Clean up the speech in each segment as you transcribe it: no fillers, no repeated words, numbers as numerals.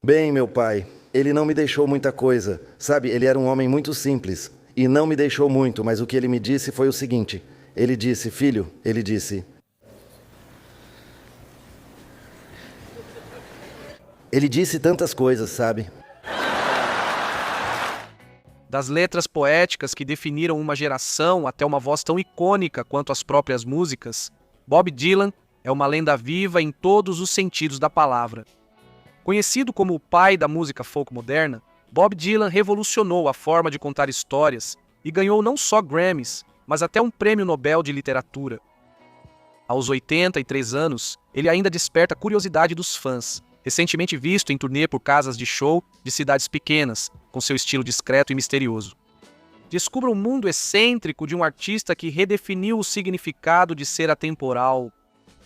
Bem, meu pai, ele não me deixou muita coisa. Sabe, ele era um homem muito simples. E não me deixou muito, mas o que ele me disse foi o seguinte. Ele disse, filho, ele disse... Ele disse tantas coisas, sabe? Das letras poéticas que definiram uma geração até uma voz tão icônica quanto as próprias músicas, Bob Dylan é uma lenda viva em todos os sentidos da palavra. Conhecido como o pai da música folk moderna, Bob Dylan revolucionou a forma de contar histórias e ganhou não só Grammys, mas até um prêmio Nobel de literatura. Aos 83 anos, ele ainda desperta a curiosidade dos fãs, recentemente visto em turnê por casas de show de cidades pequenas, com seu estilo discreto e misterioso. Descubra o mundo excêntrico de um artista que redefiniu o significado de ser atemporal.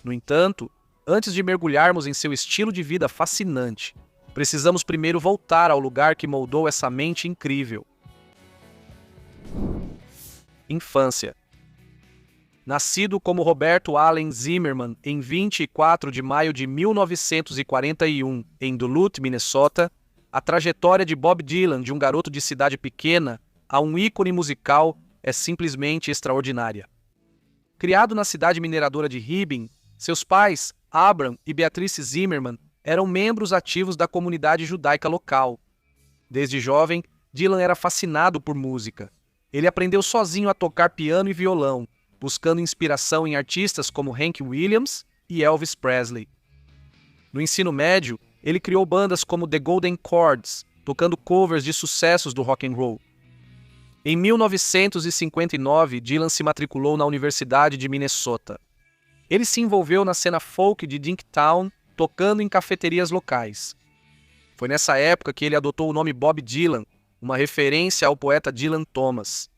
No entanto, antes de mergulharmos em seu estilo de vida fascinante, precisamos primeiro voltar ao lugar que moldou essa mente incrível. Infância. Nascido como Roberto Allen Zimmerman em 24 de maio de 1941 em Duluth, Minnesota, a trajetória de Bob Dylan de um garoto de cidade pequena a um ícone musical é simplesmente extraordinária. Criado na cidade mineradora de Hibbing, seus pais, Abram e Beatrice Zimmerman, eram membros ativos da comunidade judaica local. Desde jovem, Dylan era fascinado por música. Ele aprendeu sozinho a tocar piano e violão, buscando inspiração em artistas como Hank Williams e Elvis Presley. No ensino médio, ele criou bandas como The Golden Chords, tocando covers de sucessos do rock and roll. Em 1959, Dylan se matriculou na Universidade de Minnesota. Ele se envolveu na cena folk de Dinktown, tocando em cafeterias locais. Foi nessa época que ele adotou o nome Bob Dylan, uma referência ao poeta Dylan Thomas.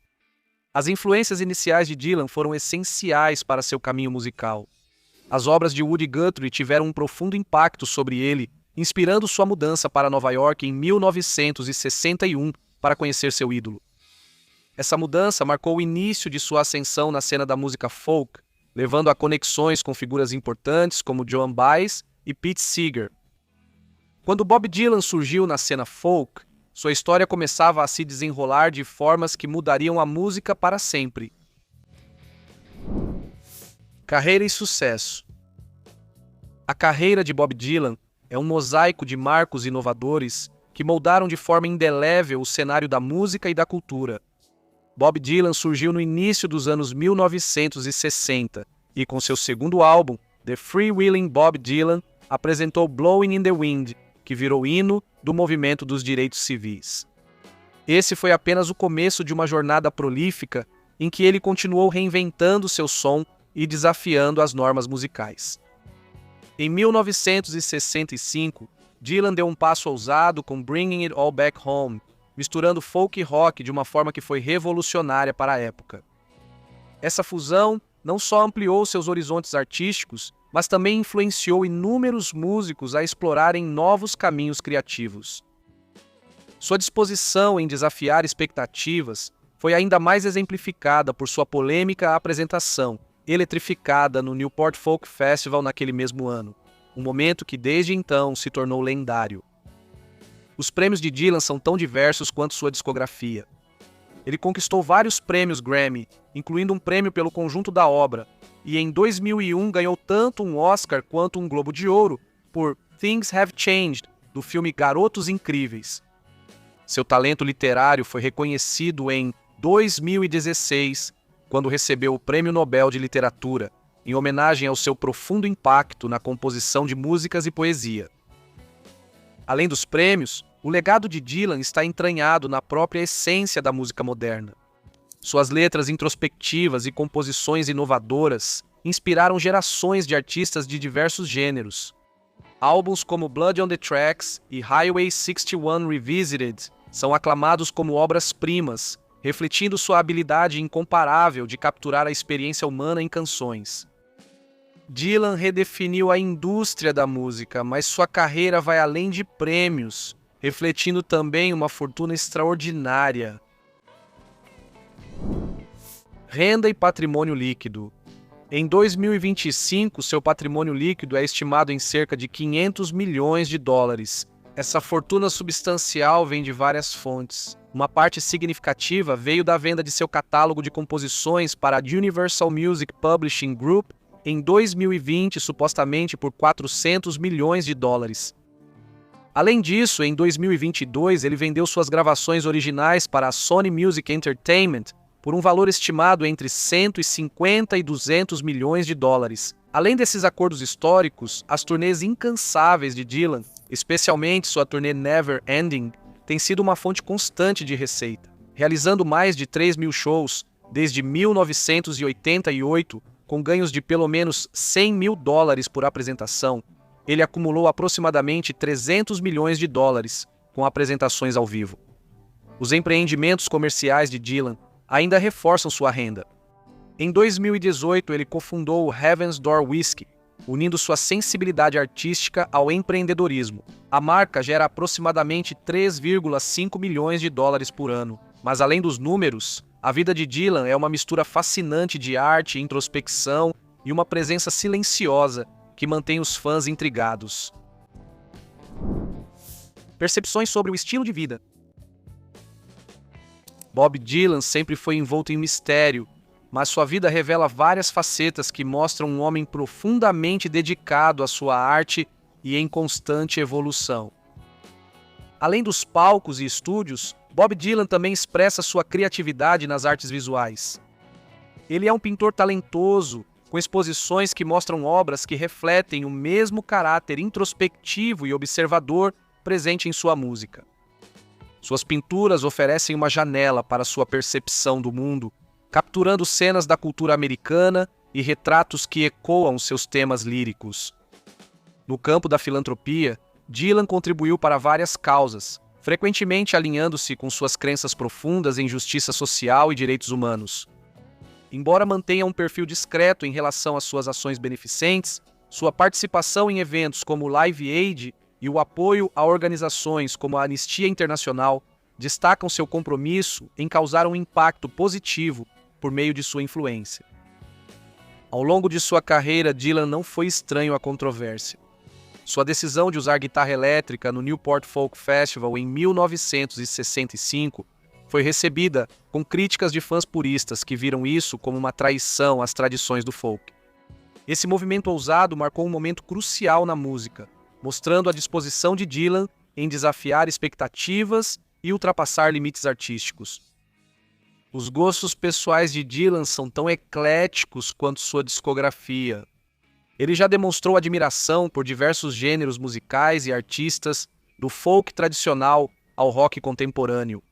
As influências iniciais de Dylan foram essenciais para seu caminho musical. As obras de Woody Guthrie tiveram um profundo impacto sobre ele, inspirando sua mudança para Nova York em 1961 para conhecer seu ídolo. Essa mudança marcou o início de sua ascensão na cena da música folk, levando a conexões com figuras importantes como Joan Baez e Pete Seeger. Quando Bob Dylan surgiu na cena folk, sua história começava a se desenrolar de formas que mudariam a música para sempre. Carreira e sucesso. A carreira de Bob Dylan é um mosaico de marcos inovadores que moldaram de forma indelével o cenário da música e da cultura. Bob Dylan surgiu no início dos anos 1960 e, com seu segundo álbum, The Freewheeling Bob Dylan, apresentou Blowing in the Wind, que virou hino do movimento dos direitos civis. Esse foi apenas o começo de uma jornada prolífica em que ele continuou reinventando seu som e desafiando as normas musicais. Em 1965, Dylan deu um passo ousado com Bringing It All Back Home, misturando folk e rock de uma forma que foi revolucionária para a época. Essa fusão não só ampliou seus horizontes artísticos, mas também influenciou inúmeros músicos a explorarem novos caminhos criativos. Sua disposição em desafiar expectativas foi ainda mais exemplificada por sua polêmica apresentação, eletrificada no Newport Folk Festival naquele mesmo ano, um momento que desde então se tornou lendário. Os prêmios de Dylan são tão diversos quanto sua discografia. Ele conquistou vários prêmios Grammy, incluindo um prêmio pelo conjunto da obra, e em 2001 ganhou tanto um Oscar quanto um Globo de Ouro por Things Have Changed, do filme Garotos Incríveis. Seu talento literário foi reconhecido em 2016, quando recebeu o Prêmio Nobel de Literatura, em homenagem ao seu profundo impacto na composição de músicas e poesia. Além dos prêmios, o legado de Dylan está entranhado na própria essência da música moderna. Suas letras introspectivas e composições inovadoras inspiraram gerações de artistas de diversos gêneros. Álbuns como Blood on the Tracks e Highway 61 Revisited são aclamados como obras-primas, refletindo sua habilidade incomparável de capturar a experiência humana em canções. Dylan redefiniu a indústria da música, mas sua carreira vai além de prêmios, refletindo também uma fortuna extraordinária. Renda e patrimônio líquido. Em 2025, seu patrimônio líquido é estimado em cerca de 500 milhões de dólares, Essa fortuna substancial vem de várias fontes. Uma parte significativa veio da venda de seu catálogo de composições para a Universal Music Publishing Group em 2020, supostamente por 400 milhões de dólares. Além disso, em 2022, ele vendeu suas gravações originais para a Sony Music Entertainment por um valor estimado entre 150 e 200 milhões de dólares. Além desses acordos históricos, as turnês incansáveis de Dylan, especialmente sua turnê Never Ending, tem sido uma fonte constante de receita, realizando mais de 3.000 shows desde 1988, com ganhos de pelo menos 100 mil dólares por apresentação. Ele acumulou aproximadamente 300 milhões de dólares com apresentações ao vivo. Os empreendimentos comerciais de Dylan ainda reforçam sua renda. Em 2018, ele cofundou o Heaven's Door Whiskey, unindo sua sensibilidade artística ao empreendedorismo. A marca gera aproximadamente 3,5 milhões de dólares por ano. Mas além dos números, a vida de Dylan é uma mistura fascinante de arte, introspecção e uma presença silenciosa que mantém os fãs intrigados. Percepções sobre o estilo de vida. Bob Dylan sempre foi envolto em mistério, mas sua vida revela várias facetas que mostram um homem profundamente dedicado à sua arte e em constante evolução. Além dos palcos e estúdios, Bob Dylan também expressa sua criatividade nas artes visuais. Ele é um pintor talentoso, com exposições que mostram obras que refletem o mesmo caráter introspectivo e observador presente em sua música. Suas pinturas oferecem uma janela para sua percepção do mundo, capturando cenas da cultura americana e retratos que ecoam seus temas líricos. No campo da filantropia, Dylan contribuiu para várias causas, frequentemente alinhando-se com suas crenças profundas em justiça social e direitos humanos. Embora mantenha um perfil discreto em relação às suas ações beneficentes, sua participação em eventos como o Live Aid e o apoio a organizações como a Anistia Internacional destacam seu compromisso em causar um impacto positivo por meio de sua influência. Ao longo de sua carreira, Dylan não foi estranho à controvérsia. Sua decisão de usar guitarra elétrica no Newport Folk Festival em 1965 foi recebida com críticas de fãs puristas que viram isso como uma traição às tradições do folk. Esse movimento ousado marcou um momento crucial na música, mostrando a disposição de Dylan em desafiar expectativas e ultrapassar limites artísticos. Os gostos pessoais de Dylan são tão ecléticos quanto sua discografia. Ele já demonstrou admiração por diversos gêneros musicais e artistas, do folk tradicional ao rock contemporâneo.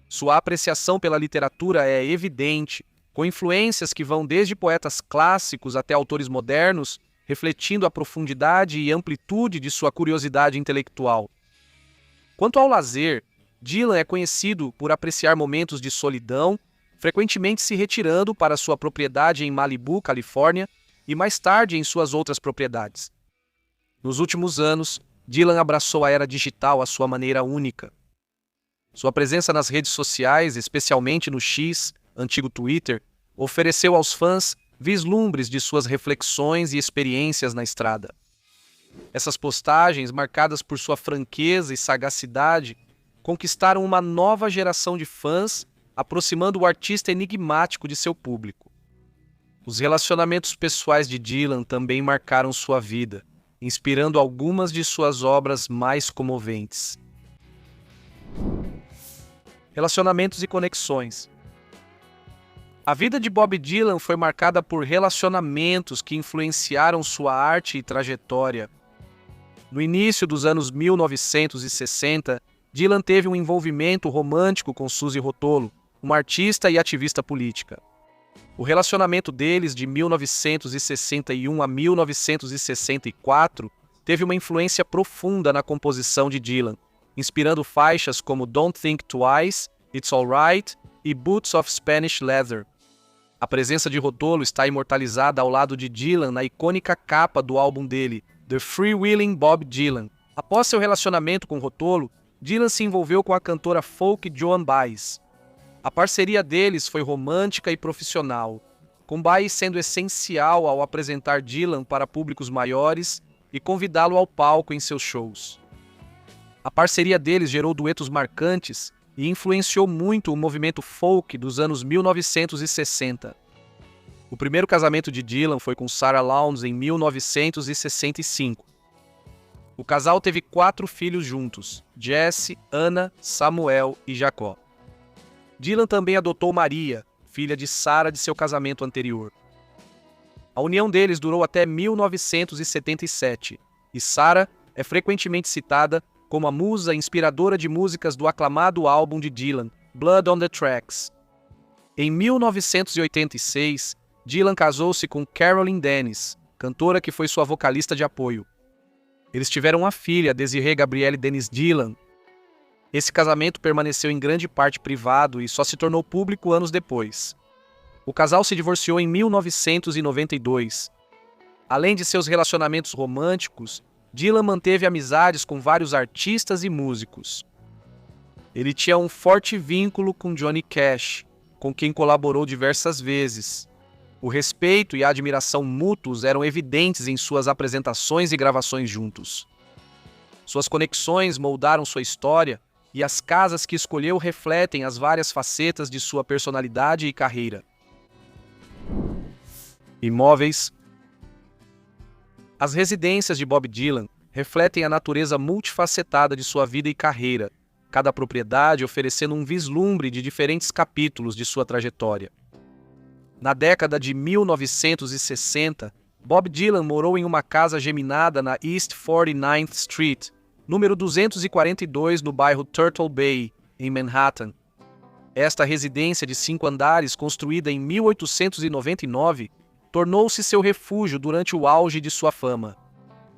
Sua apreciação pela literatura é evidente, com influências que vão desde poetas clássicos até autores modernos, refletindo a profundidade e amplitude de sua curiosidade intelectual. Quanto ao lazer, Dylan é conhecido por apreciar momentos de solidão, frequentemente se retirando para sua propriedade em Malibu, Califórnia, e mais tarde em suas outras propriedades. Nos últimos anos, Dylan abraçou a era digital à sua maneira única. Sua presença nas redes sociais, especialmente no X, antigo Twitter, ofereceu aos fãs vislumbres de suas reflexões e experiências na estrada. Essas postagens, marcadas por sua franqueza e sagacidade, conquistaram uma nova geração de fãs, aproximando o artista enigmático de seu público. Os relacionamentos pessoais de Dylan também marcaram sua vida, inspirando algumas de suas obras mais comoventes. Relacionamentos e conexões. A vida de Bob Dylan foi marcada por relacionamentos que influenciaram sua arte e trajetória. No início dos anos 1960, Dylan teve um envolvimento romântico com Suzy Rotolo, uma artista e ativista política. O relacionamento deles de 1961 a 1964 teve uma influência profunda na composição de Dylan, inspirando faixas como Don't Think Twice, It's Alright e Boots of Spanish Leather. A presença de Rotolo está imortalizada ao lado de Dylan na icônica capa do álbum dele, The Freewheeling Bob Dylan. Após seu relacionamento com Rotolo, Dylan se envolveu com a cantora folk Joan Baez. A parceria deles foi romântica e profissional, com Baez sendo essencial ao apresentar Dylan para públicos maiores e convidá-lo ao palco em seus shows. A parceria deles gerou duetos marcantes e influenciou muito o movimento folk dos anos 1960. O primeiro casamento de Dylan foi com Sarah Lowndes em 1965. O casal teve 4 filhos juntos: Jesse, Anna, Samuel e Jacó. Dylan também adotou Maria, filha de Sarah de seu casamento anterior. A união deles durou até 1977, e Sarah é frequentemente citada como a musa inspiradora de músicas do aclamado álbum de Dylan, Blood on the Tracks. Em 1986, Dylan casou-se com Carolyn Dennis, cantora que foi sua vocalista de apoio. Eles tiveram uma filha, Desiree Gabrielle Dennis Dylan. Esse casamento permaneceu em grande parte privado e só se tornou público anos depois. O casal se divorciou em 1992. Além de seus relacionamentos românticos, Dylan manteve amizades com vários artistas e músicos. Ele tinha um forte vínculo com Johnny Cash, com quem colaborou diversas vezes. O respeito e a admiração mútuos eram evidentes em suas apresentações e gravações juntos. Suas conexões moldaram sua história e as casas que escolheu refletem as várias facetas de sua personalidade e carreira. Imóveis. As residências de Bob Dylan refletem a natureza multifacetada de sua vida e carreira, cada propriedade oferecendo um vislumbre de diferentes capítulos de sua trajetória. Na década de 1960, Bob Dylan morou em uma casa geminada na East 49th Street, número 242 no bairro Turtle Bay, em Manhattan. Esta residência de 5 andares, construída em 1899, tornou-se seu refúgio durante o auge de sua fama.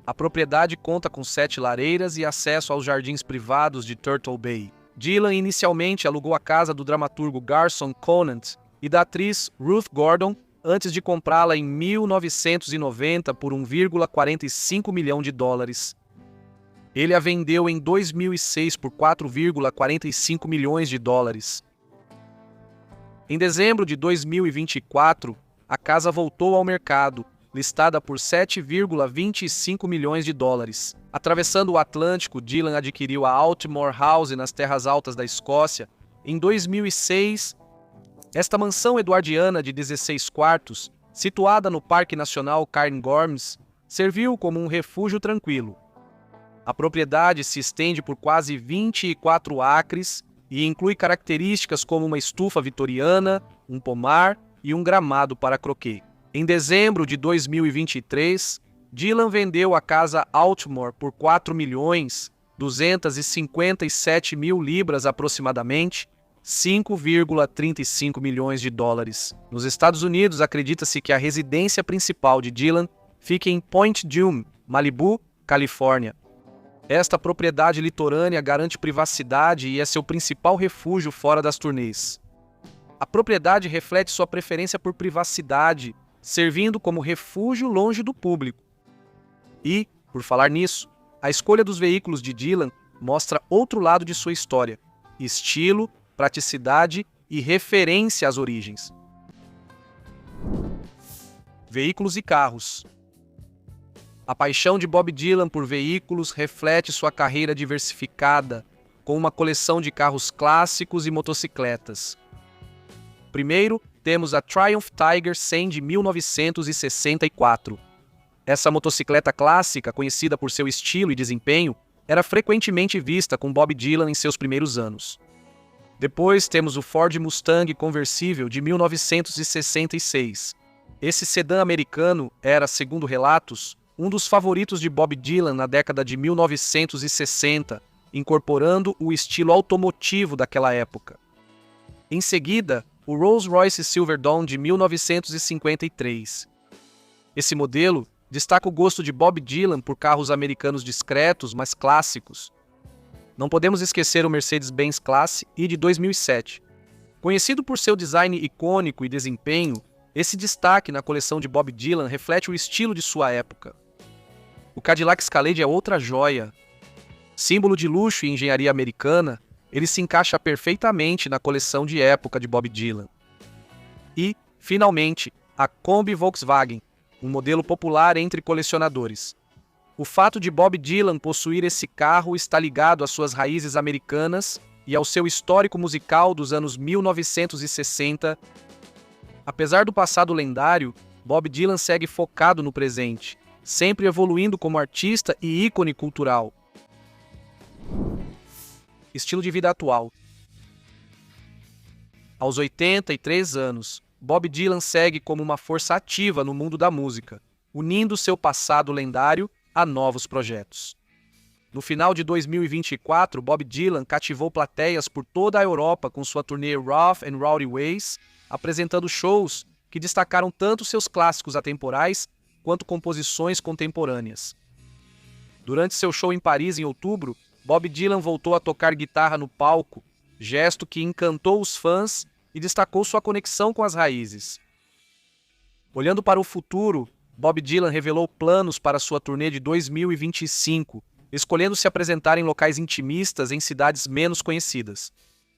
A propriedade conta com 7 lareiras e acesso aos jardins privados de Turtle Bay. Dylan inicialmente alugou a casa do dramaturgo Garson Conant e da atriz Ruth Gordon antes de comprá-la em 1990 por $1,45 milhão. Ele a vendeu em 2006 por $4,45 milhões. Em dezembro de 2024, a casa voltou ao mercado, listada por $7,25 milhões. Atravessando o Atlântico, Dylan adquiriu a Altmore House nas Terras Altas da Escócia em 2006. Esta mansão eduardiana de 16 quartos, situada no Parque Nacional Cairngorms, serviu como um refúgio tranquilo. A propriedade se estende por quase 24 acres e inclui características como uma estufa vitoriana, um pomar e um gramado para croquet. Em dezembro de 2023, Dylan vendeu a casa Altmore por $4.257.000 aproximadamente, $5,35 milhões. Nos Estados Unidos, acredita-se que a residência principal de Dylan fica em Point Dume, Malibu, Califórnia. Esta propriedade litorânea garante privacidade e é seu principal refúgio fora das turnês. A propriedade reflete sua preferência por privacidade, servindo como refúgio longe do público. E, por falar nisso, a escolha dos veículos de Dylan mostra outro lado de sua história: estilo, praticidade e referência às origens. Veículos e carros. A paixão de Bob Dylan por veículos reflete sua carreira diversificada, com uma coleção de carros clássicos e motocicletas. Primeiro, temos a Triumph Tiger 100 de 1964. Essa motocicleta clássica, conhecida por seu estilo e desempenho, era frequentemente vista com Bob Dylan em seus primeiros anos. Depois temos o Ford Mustang conversível de 1966. Esse sedã americano era, segundo relatos, um dos favoritos de Bob Dylan na década de 1960, incorporando o estilo automotivo daquela época. Em seguida, o Rolls-Royce Silver Dawn de 1953. Esse modelo destaca o gosto de Bob Dylan por carros americanos discretos, mas clássicos. Não podemos esquecer o Mercedes-Benz Classe E de 2007. Conhecido por seu design icônico e desempenho, esse destaque na coleção de Bob Dylan reflete o estilo de sua época. O Cadillac Escalade é outra joia. Símbolo de luxo e engenharia americana, ele se encaixa perfeitamente na coleção de época de Bob Dylan. E, finalmente, a Kombi Volkswagen, um modelo popular entre colecionadores. O fato de Bob Dylan possuir esse carro está ligado às suas raízes americanas e ao seu histórico musical dos anos 1960. Apesar do passado lendário, Bob Dylan segue focado no presente, sempre evoluindo como artista e ícone cultural. Estilo de vida atual. Aos 83 anos, Bob Dylan segue como uma força ativa no mundo da música, unindo seu passado lendário a novos projetos. No final de 2024, Bob Dylan cativou plateias por toda a Europa com sua turnê Rough and Rowdy Ways, apresentando shows que destacaram tanto seus clássicos atemporais quanto composições contemporâneas. Durante seu show em Paris em outubro, Bob Dylan voltou a tocar guitarra no palco, gesto que encantou os fãs e destacou sua conexão com as raízes. Olhando para o futuro, Bob Dylan revelou planos para sua turnê de 2025, escolhendo se apresentar em locais intimistas em cidades menos conhecidas.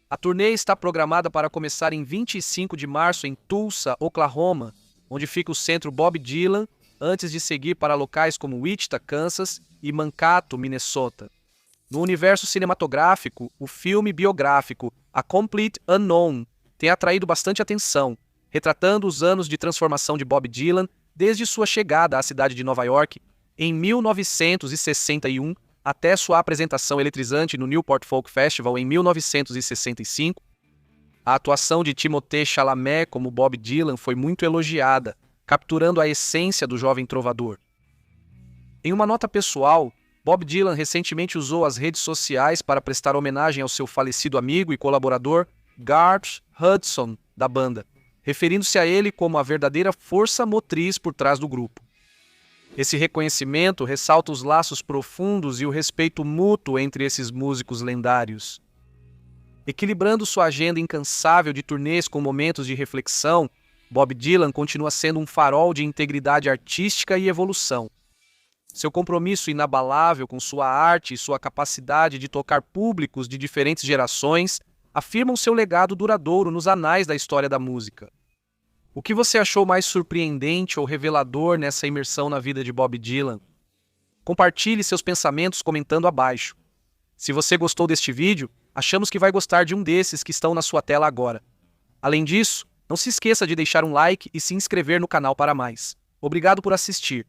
A turnê está programada para começar em 25 de março em Tulsa, Oklahoma, onde fica o centro Bob Dylan, antes de seguir para locais como Wichita, Kansas e Mankato, Minnesota. No universo cinematográfico, o filme biográfico A Complete Unknown tem atraído bastante atenção, retratando os anos de transformação de Bob Dylan desde sua chegada à cidade de Nova York em 1961 até sua apresentação eletrizante no Newport Folk Festival em 1965. A atuação de Timothée Chalamet como Bob Dylan foi muito elogiada, capturando a essência do jovem trovador. Em uma nota pessoal, Bob Dylan recentemente usou as redes sociais para prestar homenagem ao seu falecido amigo e colaborador Garth Hudson, da banda, referindo-se a ele como a verdadeira força motriz por trás do grupo. Esse reconhecimento ressalta os laços profundos e o respeito mútuo entre esses músicos lendários. Equilibrando sua agenda incansável de turnês com momentos de reflexão, Bob Dylan continua sendo um farol de integridade artística e evolução. Seu compromisso inabalável com sua arte e sua capacidade de tocar públicos de diferentes gerações afirmam seu legado duradouro nos anais da história da música. O que você achou mais surpreendente ou revelador nessa imersão na vida de Bob Dylan? Compartilhe seus pensamentos comentando abaixo. Se você gostou deste vídeo, achamos que vai gostar de um desses que estão na sua tela agora. Além disso, não se esqueça de deixar um like e se inscrever no canal para mais. Obrigado por assistir.